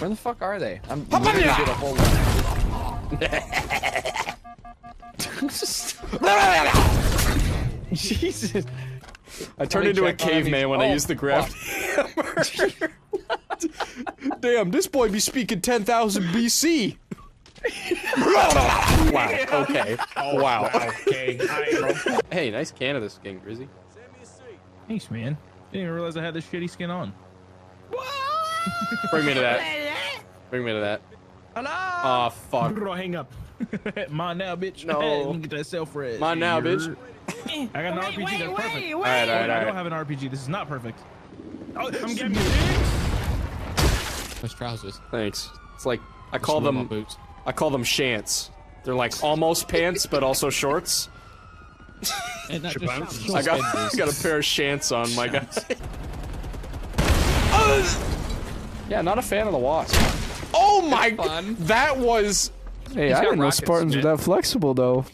Where the fuck are they? I'm literally did a whole lot. Jesus. I turned into a caveman when I used the grab hammer. Damn, this boy be speaking 10,000 BC. Wow, okay. Oh, wow. Okay. Hey, nice can of this skin, Grizzy. Thanks, man. Didn't even realize I had this shitty skin on. Bring me to that. Bring me to that. Hello? Aw, fuck. Bro, hang up. Mine now, bitch. No. Let me get that self-res. Mine now, bitch. I got an RPG that's perfect. Alright, I don't have an RPG. This is not perfect. Oh, I'm getting you. Those trousers. Thanks. It's like, I call them shants. They're like almost pants, but also shorts. And not just I got a pair of shants on, my guy. Yeah, not a fan of the wasp. Oh my! Fun. That was. Hey, He's I got didn't know rockets, Spartans were man. that flexible though.